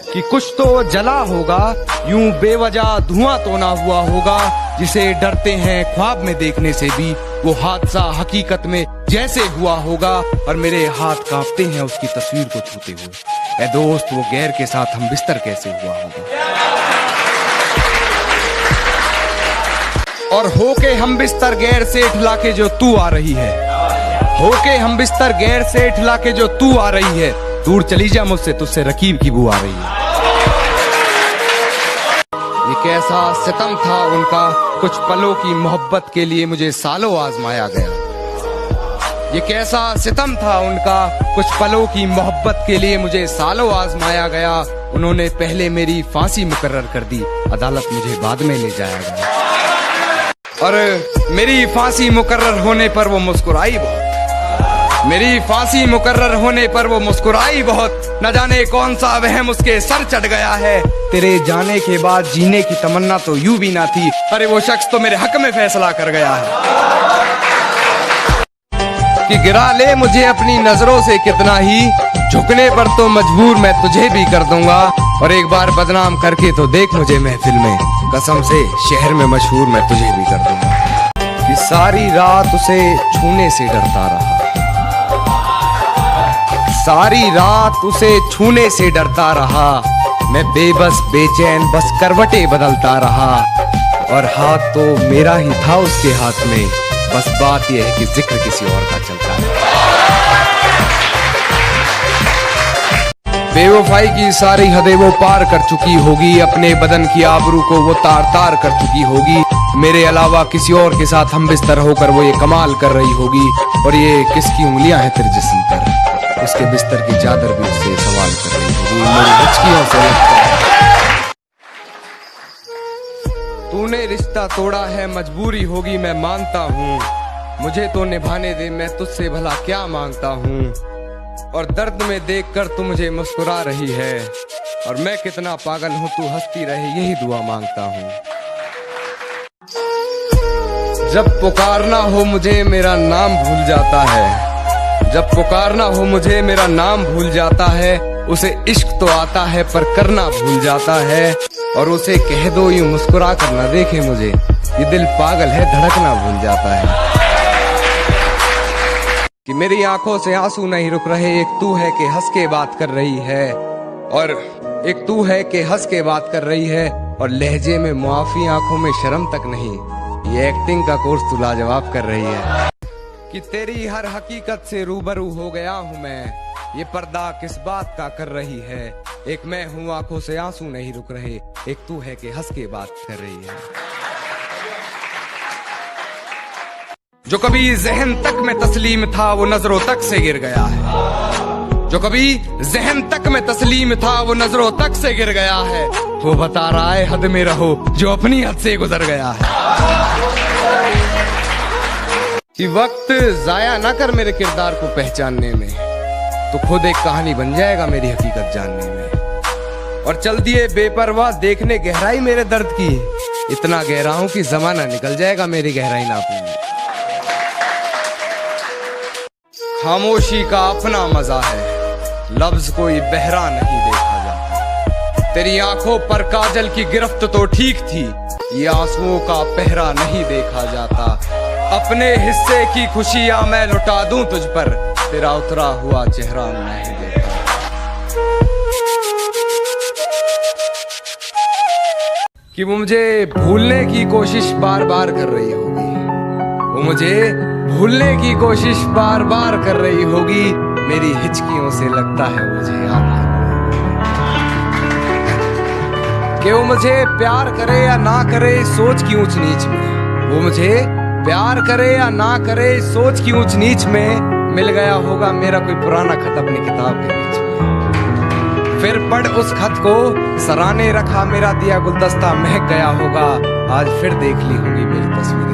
कि कुछ तो जला होगा, यूं बेवजह धुआं तो ना हुआ होगा, जिसे डरते हैं ख्वाब में देखने से भी वो हादसा हकीकत में जैसे हुआ होगा, और मेरे हाथ कांपते हैं उसकी तस्वीर को छूते हुए। ऐ दोस्त, वो गैर के साथ हम बिस्तर कैसे हुआ होगा। और होके हम बिस्तर गैर से ठिला के जो तू आ रही है, होके हम बिस्तर गैर से ठिला के जो तू आ रही है, दूर चली जा मुझसे, तुझसे रकीब की बू आ रही है। ये कैसा सितम था उनका, कुछ पलों की मोहब्बत के लिए मुझे सालों आजमाया गया। ये कैसा सितम था उनका, कुछ पलों की मोहब्बत के लिए मुझे सालों आजमाया गया। उन्होंने पहले मेरी फांसी मुकर्रर कर दी, अदालत मुझे बाद में ले जाया गया। और मेरी फांसी मुकर्रर होने पर वो मुस्कुराई बहुत, मेरी फांसी मुकर्रर होने पर वो मुस्कुराई बहुत। न जाने कौन सा वहम उसके सर चढ़ गया है। तेरे जाने के बाद जीने की तमन्ना तो यूं भी ना थी, अरे वो शख्स तो मेरे हक में फैसला कर गया है कि गिरा ले मुझे अपनी नजरों से कितना ही, झुकने पर तो मजबूर मैं तुझे भी कर दूंगा। और एक बार बदनाम करके तो देख मुझे महफिल में, कसम से शहर में मशहूर मैं तुझे भी कर दूंगा। कि सारी रात उसे छूने से डरता रहा, सारी रात उसे छूने से डरता रहा। मैं बेबस बेचैन बस करवटें बदलता रहा, और हाथ तो मेरा ही था उसके हाथ में, बस बात यह है कि जिक्र किसी और का चलता है। बेवफाई की सारी हदें वो पार कर चुकी होगी, अपने बदन की आबरू को वो तार तार कर चुकी होगी। मेरे अलावा किसी और के साथ हम बिस्तर होकर वो ये कमाल कर रही होगी। और ये किसकी उंगलियां हैं तेरे जिस्म पर, उसके बिस्तर की चादर भी उससे सवाल कर रही होगी। मेरी हिचकियों से लगता है तूने रिश्ता तोड़ा है, मजबूरी होगी मैं मानता हूँ। मुझे तो निभाने दे, मैं तुझसे भला क्या मांगता हूँ। और दर्द में देखकर तू मुझे मुस्कुरा रही है, और मैं कितना पागल हूँ तू हंसती रहे, यही दुआ मांगता हूँ। जब पुकारना हो मुझे मेरा नाम भूल जाता है, जब पुकारना हो मुझे मेरा नाम भूल जाता है। उसे इश्क तो आता है पर करना भूल जाता है, और उसे कह दो यूं मुस्कुरा कर ना देखे मुझे, ये दिल पागल है धड़कना भूल जाता है। कि मेरी आंखों से आंसू नहीं रुक रहे, एक तू है कि हंस के बात कर रही है, और एक तू है कि हंस के बात कर रही है। और लहजे में मुआफी, आंखों में शर्म तक नहीं, ये एक्टिंग का कोर्स तू लाजवाब कर रही है। कि तेरी हर हकीकत से रूबरू हो गया हूँ मैं, ये पर्दा किस बात का कर रही है। एक मैं हूँ आंखों से आंसू नहीं रुक रहे, एक तू है कि हंस के बात कर रही है। जो कभी जहन तक में तस्लीम था वो नजरों तक से गिर गया है, जो कभी जहन तक में तस्लीम था वो नजरों तक से गिर गया है। वो बता रहा है हद में रहो जो अपनी हद से गुजर गया है। कि वक्त जाया ना कर मेरे किरदार को पहचानने में, तो खुद एक कहानी बन जाएगा मेरी हकीकत जानने में। और चल दिए बेपरवाह देखने गहराई मेरे दर्द की, इतना गहरा हूं कि जमाना निकल जाएगा मेरी गहराई नापने में। खामोशी का अपना मजा है, लफ्ज कोई बहरा नहीं देखा जाता। तेरी आंखों पर काजल की गिरफ्त तो ठीक थी, ये आंसुओं का पहरा नहीं देखा जाता। अपने हिस्से की खुशियां मैं लुटा दूं तुझ पर, तेरा उतरा हुआ चेहरा नहीं देखा। कि वो मुझे भूलने की कोशिश बार बार कर रही होगी, वो मुझे भूलने की कोशिश बार बार कर रही होगी। मेरी हिचकियों से लगता है मुझे याद कि वो मुझे प्यार करे या ना करे सोच की ऊंच नीच में, वो मुझे प्यार करे या ना करे सोच की ऊंच नीच में। मिल गया होगा मेरा कोई पुराना खत अपनी किताब के बीच में, फिर पढ़ उस खत को, सराहने रखा मेरा दिया गुलदस्ता महक गया होगा। आज फिर देख ली होगी मेरी तस्वीर।